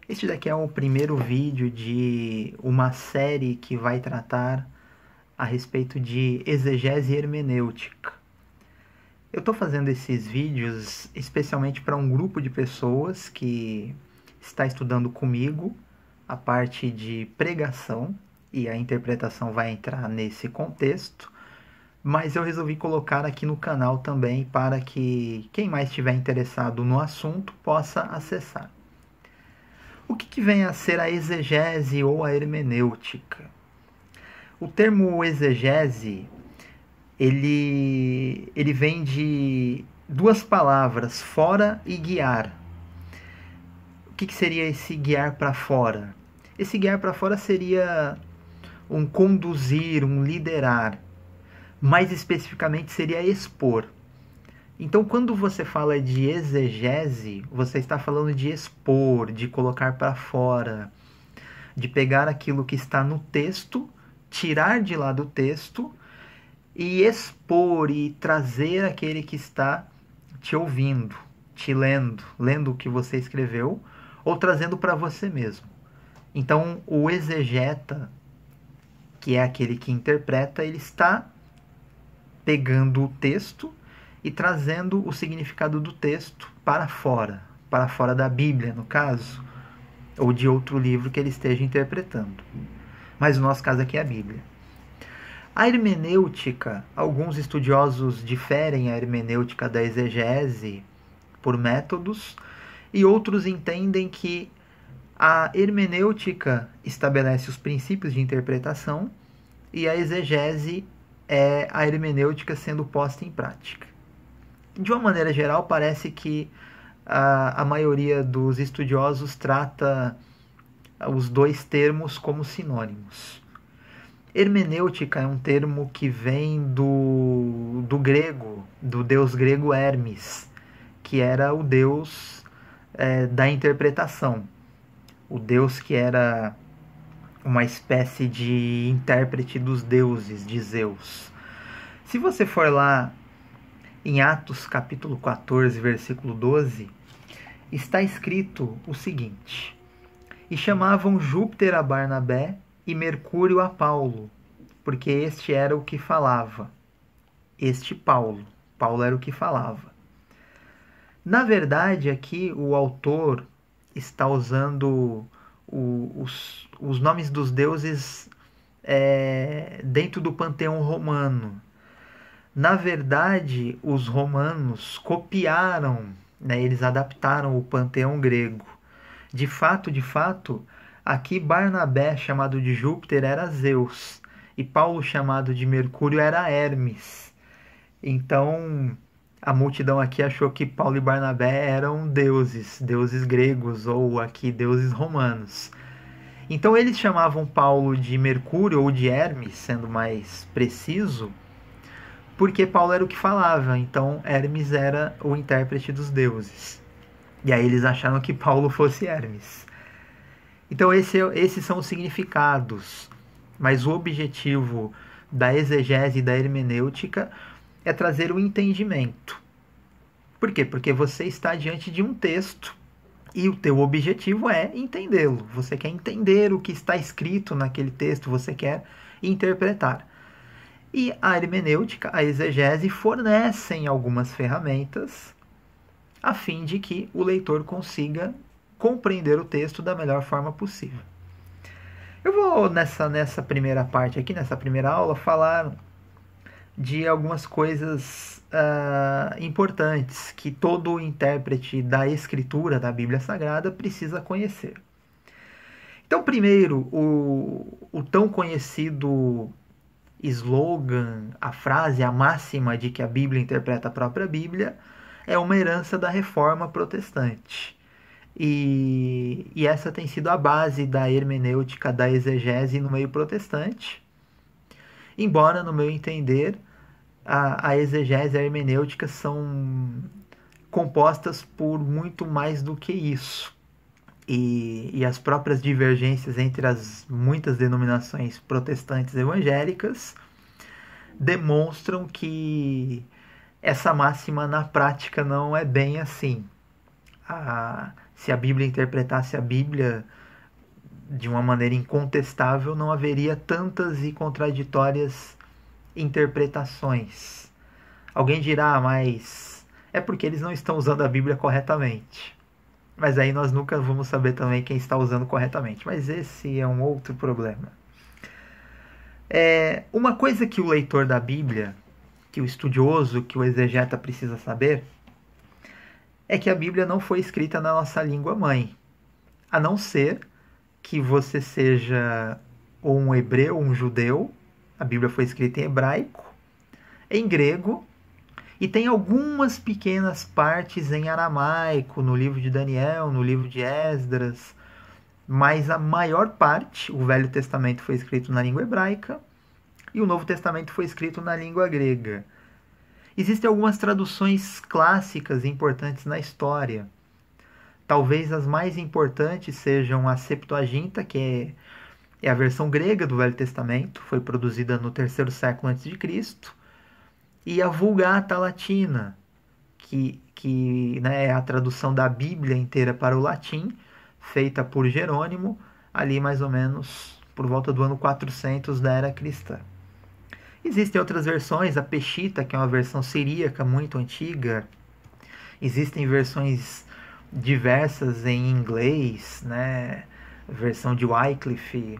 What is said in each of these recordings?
Este daqui é o primeiro vídeo de uma série que vai tratar a respeito de exegese hermenêutica. Eu estou fazendo esses vídeos especialmente para um grupo de pessoas que está estudando comigo a parte de pregação, e a interpretação vai entrar nesse contexto, mas eu resolvi colocar aqui no canal também para que quem mais estiver interessado no assunto possa acessar. O que vem a ser a exegese ou a hermenêutica? O termo exegese, ele vem de duas palavras, fora e guiar. O que seria esse guiar para fora? Esse guiar para fora seria um conduzir, um liderar. Mais especificamente seria expor. Então, quando você fala de exegese, você está falando de expor, de colocar para fora, de pegar aquilo que está no texto, tirar de lá do texto e expor e trazer aquele que está te ouvindo, te lendo o que você escreveu, ou trazendo para você mesmo. Então, o exegeta, que é aquele que interpreta, ele está pegando o texto e trazendo o significado do texto para fora da Bíblia, no caso, ou de outro livro que ele esteja interpretando. Mas o nosso caso aqui é a Bíblia. A hermenêutica, alguns estudiosos diferem a hermenêutica da exegese por métodos, e outros entendem que a hermenêutica estabelece os princípios de interpretação e a exegese é a hermenêutica sendo posta em prática. De uma maneira geral, parece que a maioria dos estudiosos trata os dois termos como sinônimos. Hermenêutica é um termo que vem do grego, do deus grego Hermes, que era o deus da interpretação. O deus que era uma espécie de intérprete dos deuses, de Zeus. Se você for lá em Atos capítulo 14, versículo 12, está escrito o seguinte: E chamavam Júpiter a Barnabé e Mercúrio a Paulo, porque este era o que falava. Este Paulo. Paulo era o que falava. Na verdade, aqui o autor está usando os nomes dos deuses dentro do panteão romano. Na verdade, os romanos copiaram, eles adaptaram o panteão grego. De fato, aqui Barnabé, chamado de Júpiter, era Zeus, e Paulo, chamado de Mercúrio, era Hermes. Então, a multidão aqui achou que Paulo e Barnabé eram deuses gregos, ou aqui deuses romanos. Então, eles chamavam Paulo de Mercúrio ou de Hermes, sendo mais preciso, porque Paulo era o que falava, então Hermes era o intérprete dos deuses. E aí eles acharam que Paulo fosse Hermes. Então esses são os significados, mas o objetivo da exegese e da hermenêutica é trazer o entendimento. Por quê? Porque você está diante de um texto e o teu objetivo é entendê-lo. Você quer entender o que está escrito naquele texto, você quer interpretar. E a hermenêutica, a exegese, fornecem algumas ferramentas a fim de que o leitor consiga compreender o texto da melhor forma possível. Eu vou, nessa primeira parte aqui, nessa primeira aula, falar de algumas coisas importantes que todo intérprete da escritura da Bíblia Sagrada precisa conhecer. Então, primeiro, o tão conhecido slogan, a frase, a máxima de que a Bíblia interpreta a própria Bíblia, é uma herança da Reforma Protestante. E essa tem sido a base da hermenêutica, da exegese no meio protestante. Embora, no meu entender, a exegese e a hermenêutica são compostas por muito mais do que isso. E as próprias divergências entre as muitas denominações protestantes evangélicas demonstram que essa máxima na prática não é bem assim. Se a Bíblia interpretasse a Bíblia de uma maneira incontestável, não haveria tantas e contraditórias interpretações. Alguém dirá, mas é porque eles não estão usando a Bíblia corretamente. Mas aí nós nunca vamos saber também quem está usando corretamente. Mas esse é um outro problema. Uma coisa que o leitor da Bíblia, que o estudioso, que o exegeta precisa saber, é que a Bíblia não foi escrita na nossa língua mãe. A não ser que você seja ou um hebreu ou um judeu. A Bíblia foi escrita em hebraico, em grego, e tem algumas pequenas partes em aramaico, no livro de Daniel, no livro de Esdras, mas a maior parte, o Velho Testamento foi escrito na língua hebraica e o Novo Testamento foi escrito na língua grega. Existem algumas traduções clássicas importantes na história. Talvez as mais importantes sejam a Septuaginta, que é a versão grega do Velho Testamento, foi produzida no terceiro século a.C., e a Vulgata Latina, que né, é a tradução da Bíblia inteira para o latim, feita por Jerônimo, ali mais ou menos por volta do ano 400 da era cristã. Existem outras versões, a Peshitta, que é uma versão siríaca muito antiga. Existem versões diversas em inglês, né? A versão de Wycliffe,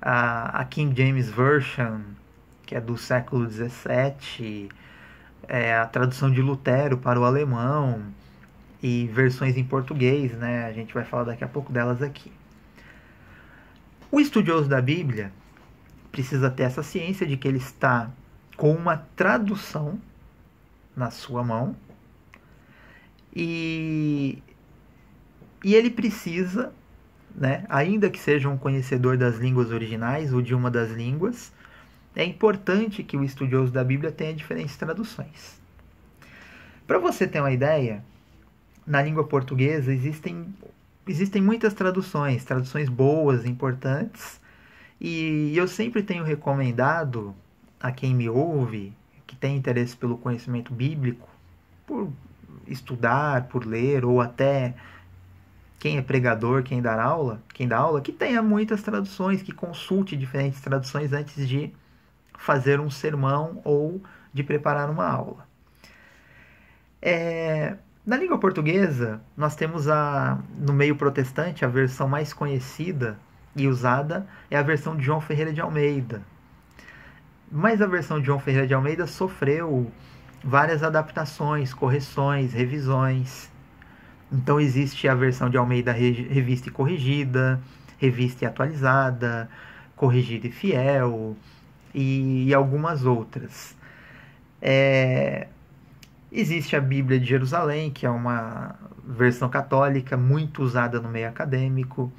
a King James Version, que é do século XVII, a tradução de Lutero para o alemão, e versões em português, né? A gente vai falar daqui a pouco delas aqui. O estudioso da Bíblia precisa ter essa ciência de que ele está com uma tradução na sua mão e ele precisa, né, ainda que seja um conhecedor das línguas originais ou de uma das línguas, é importante que o estudioso da Bíblia tenha diferentes traduções. Para você ter uma ideia, na língua portuguesa existem muitas traduções boas, importantes, e eu sempre tenho recomendado a quem me ouve, que tem interesse pelo conhecimento bíblico, por estudar, por ler, ou até quem é pregador, quem dá aula, que tenha muitas traduções, que consulte diferentes traduções antes de fazer um sermão ou de preparar uma aula. Na língua portuguesa, nós temos no meio protestante, a versão mais conhecida e usada é a versão de João Ferreira de Almeida. Mas a versão de João Ferreira de Almeida sofreu várias adaptações, correções, revisões. Então existe a versão de Almeida revista e corrigida, revista e atualizada, corrigida e fiel, e algumas outras. Existe a Bíblia de Jerusalém, que é uma versão católica muito usada no meio acadêmico.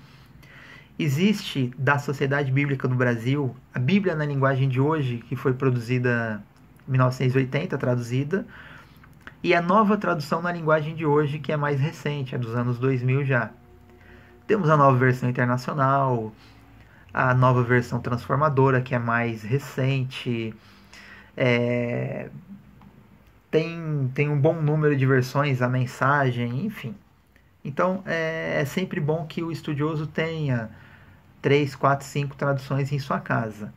Existe da Sociedade Bíblica do Brasil a Bíblia na Linguagem de Hoje, que foi produzida em 1980, traduzida, e a nova tradução na linguagem de hoje, que é mais recente, é dos anos 2000 já. Temos a nova versão internacional, a nova versão transformadora, que é mais recente. Tem um bom número de versões, a mensagem, enfim. Então é sempre bom que o estudioso tenha 3, 4, 5 traduções em sua casa.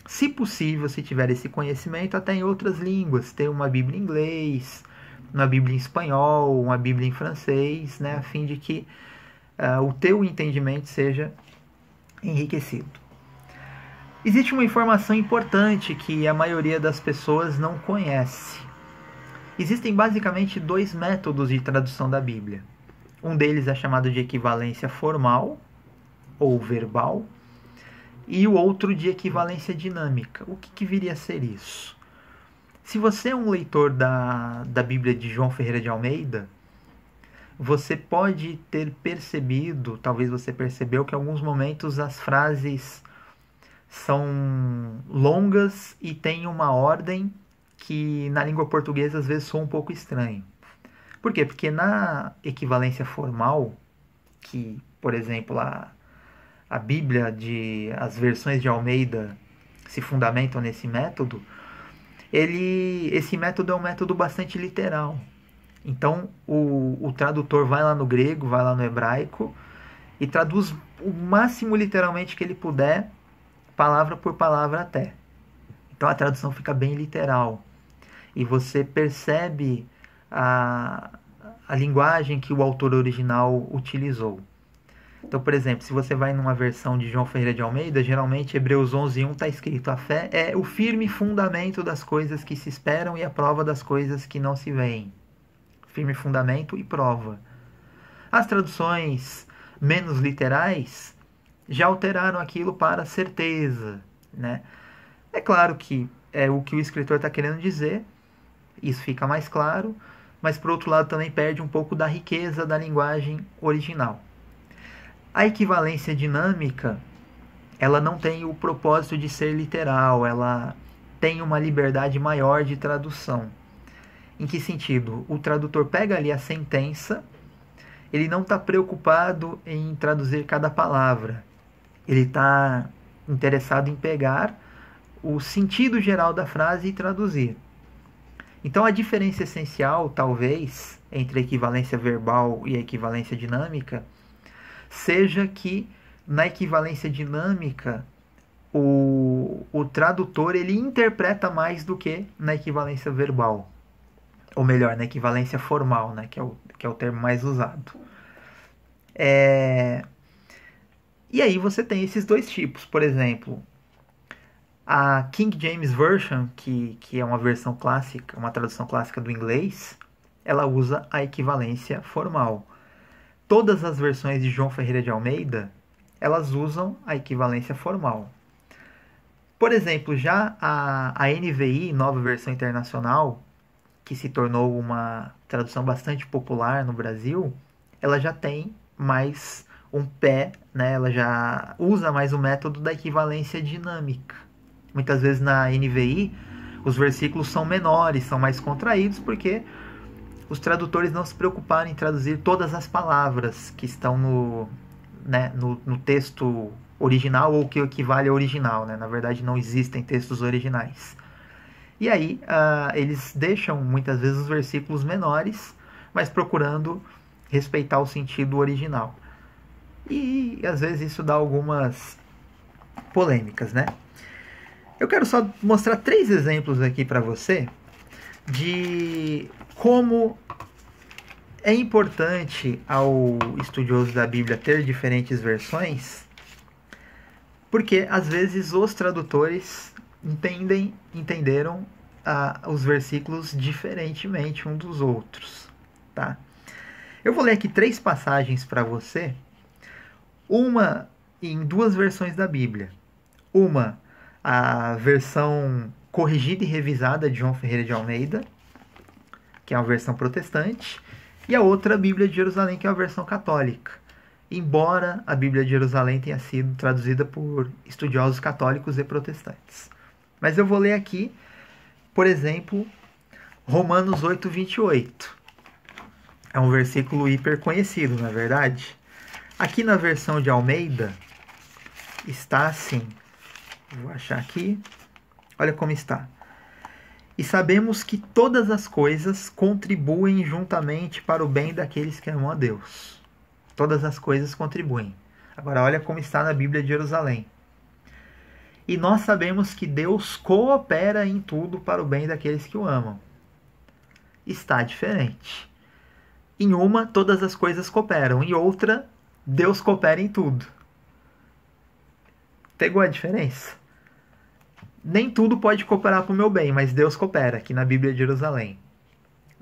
Se possível, se tiver esse conhecimento, até em outras línguas. Ter uma Bíblia em inglês, uma Bíblia em espanhol, uma Bíblia em francês, né, a fim de que o teu entendimento seja enriquecido. Existe uma informação importante que a maioria das pessoas não conhece. Existem basicamente 2 métodos de tradução da Bíblia. Um deles é chamado de equivalência formal ou verbal, e o outro de equivalência dinâmica. O que viria a ser isso? Se você é um leitor da Bíblia de João Ferreira de Almeida, você pode ter percebido, talvez você percebeu, que em alguns momentos as frases são longas e têm uma ordem que na língua portuguesa às vezes soa um pouco estranho. Por quê? Porque na equivalência formal, que, por exemplo, a Bíblia, as versões de Almeida se fundamentam nesse método, esse método é um método bastante literal. Então o tradutor vai lá no grego, vai lá no hebraico e traduz o máximo literalmente que ele puder, palavra por palavra até. Então a tradução fica bem literal. E você percebe a linguagem que o autor original utilizou. Então, por exemplo, se você vai numa versão de João Ferreira de Almeida, geralmente Hebreus 11:1 está escrito: a fé é o firme fundamento das coisas que se esperam e a prova das coisas que não se veem. Firme fundamento e prova. As traduções menos literais já alteraram aquilo para certeza, né? É claro que é o que o escritor está querendo dizer, isso fica mais claro, mas por outro lado também perde um pouco da riqueza da linguagem original. A equivalência dinâmica, ela não tem o propósito de ser literal, ela tem uma liberdade maior de tradução. Em que sentido? O tradutor pega ali a sentença, ele não está preocupado em traduzir cada palavra, ele está interessado em pegar o sentido geral da frase e traduzir. Então a diferença essencial, talvez, entre a equivalência verbal e a equivalência dinâmica, seja que na equivalência dinâmica o tradutor ele interpreta mais do que na equivalência verbal. Ou melhor, na equivalência formal, né, que é o termo mais usado. E aí você tem esses dois tipos. Por exemplo, a King James Version, que é uma versão clássica, uma tradução clássica do inglês, ela usa a equivalência formal. Todas as versões de João Ferreira de Almeida, elas usam a equivalência formal. Por exemplo, já a NVI, Nova Versão Internacional, que se tornou uma tradução bastante popular no Brasil, ela já tem mais um pé, né? Ela já usa mais o método da equivalência dinâmica. Muitas vezes na NVI os versículos são menores, são mais contraídos, porque os tradutores não se preocuparam em traduzir todas as palavras que estão no texto original ou que equivale ao original, né? Na verdade não existem textos originais. E aí eles deixam muitas vezes os versículos menores, mas procurando respeitar o sentido original. E às vezes isso dá algumas polêmicas, né? Eu quero só mostrar 3 exemplos aqui para você de como é importante ao estudioso da Bíblia ter diferentes versões, porque às vezes os tradutores entenderam os versículos diferentemente uns dos outros, tá? Eu vou ler aqui 3 passagens para você, uma em 2 versões da Bíblia. Uma, a versão corrigida e revisada de João Ferreira de Almeida, que é uma versão protestante, e a outra, a Bíblia de Jerusalém, que é a versão católica. Embora a Bíblia de Jerusalém tenha sido traduzida por estudiosos católicos e protestantes. Mas eu vou ler aqui, por exemplo, Romanos 8:28. É um versículo hiper conhecido, na verdade. Aqui na versão de Almeida está assim. Vou achar aqui. Olha como está. E sabemos que todas as coisas contribuem juntamente para o bem daqueles que amam a Deus. Todas as coisas contribuem. Agora olha como está na Bíblia de Jerusalém. E nós sabemos que Deus coopera em tudo para o bem daqueles que o amam. Está diferente. Em uma, todas as coisas cooperam. Em outra, Deus coopera em tudo. Pegou a diferença? Nem tudo pode cooperar para o meu bem, mas Deus coopera, aqui na Bíblia de Jerusalém.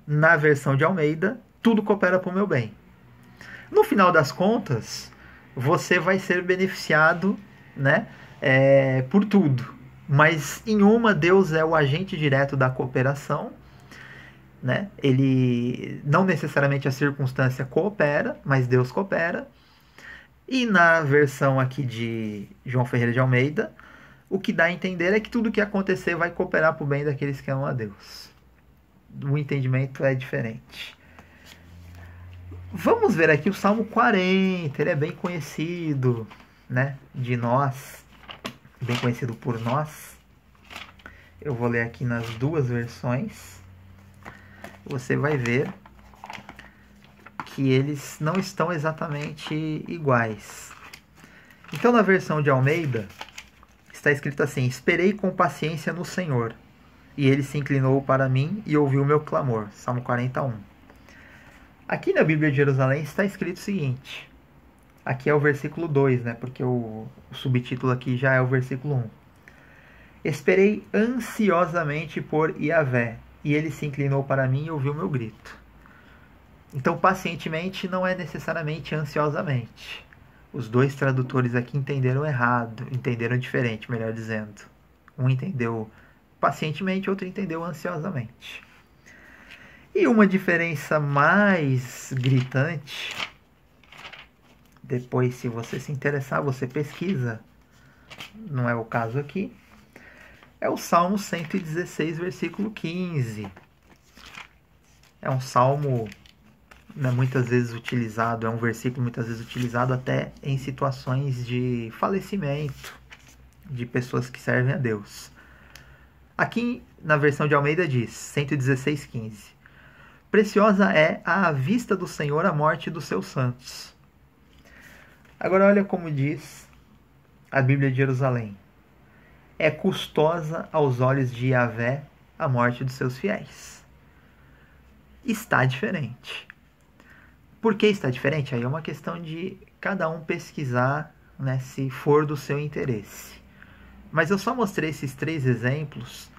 Na versão de Almeida, tudo coopera para o meu bem. No final das contas, você vai ser beneficiado, né, por tudo. Mas em uma, Deus é o agente direto da cooperação, né? Ele não necessariamente a circunstância coopera, mas Deus coopera. E na versão aqui de João Ferreira de Almeida, o que dá a entender é que tudo que acontecer vai cooperar para o bem daqueles que amam a Deus. O entendimento é diferente. Vamos ver aqui o Salmo 40, ele é bem conhecido, né, de nós, bem conhecido por nós. Eu vou ler aqui nas 2 versões. Você vai ver que eles não estão exatamente iguais. Então, na versão de Almeida, está escrito assim: esperei com paciência no Senhor, e ele se inclinou para mim e ouviu o meu clamor. Salmo 41. Aqui na Bíblia de Jerusalém está escrito o seguinte. Aqui é o versículo 2, né? Porque o subtítulo aqui já é o versículo 1. Esperei ansiosamente por Yahvé, e ele se inclinou para mim e ouviu meu grito. Então, pacientemente não é necessariamente ansiosamente. Os dois tradutores aqui entenderam errado, entenderam diferente, melhor dizendo. Um entendeu pacientemente, outro entendeu ansiosamente. E uma diferença mais gritante, depois, se você se interessar, você pesquisa, não é o caso aqui, é o Salmo 116, versículo 15. É um salmo, né, muitas vezes utilizado, é um versículo muitas vezes utilizado até em situações de falecimento de pessoas que servem a Deus. Aqui na versão de Almeida diz, 116, 15. Preciosa é à vista do Senhor a morte dos seus santos. Agora olha como diz a Bíblia de Jerusalém. É custosa aos olhos de Yahvé a morte dos seus fiéis. Está diferente. Por que está diferente? Aí é uma questão de cada um pesquisar, né, se for do seu interesse. Mas eu só mostrei esses 3 exemplos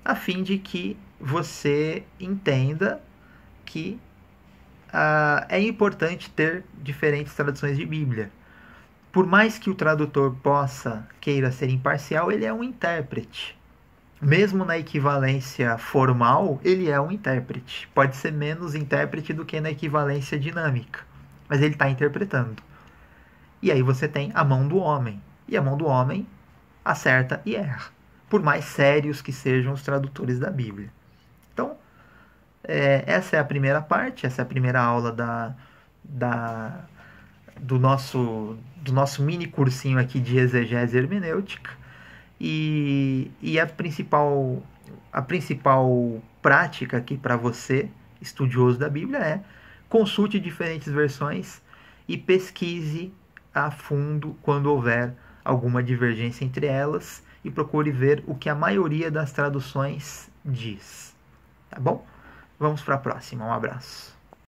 a fim de que você entenda que é importante ter diferentes traduções de Bíblia. Por mais que o tradutor queira ser imparcial, ele é um intérprete. Mesmo na equivalência formal, ele é um intérprete. Pode ser menos intérprete do que na equivalência dinâmica, mas ele está interpretando. E aí você tem a mão do homem. E a mão do homem acerta e erra, por mais sérios que sejam os tradutores da Bíblia. Então, essa é a primeira parte, essa é a primeira aula do nosso mini cursinho aqui de exegese hermenêutica. E a principal prática aqui para você, estudioso da Bíblia, é consulte diferentes versões e pesquise a fundo quando houver alguma divergência entre elas e procure ver o que a maioria das traduções diz. Tá bom? Vamos para a próxima. Um abraço.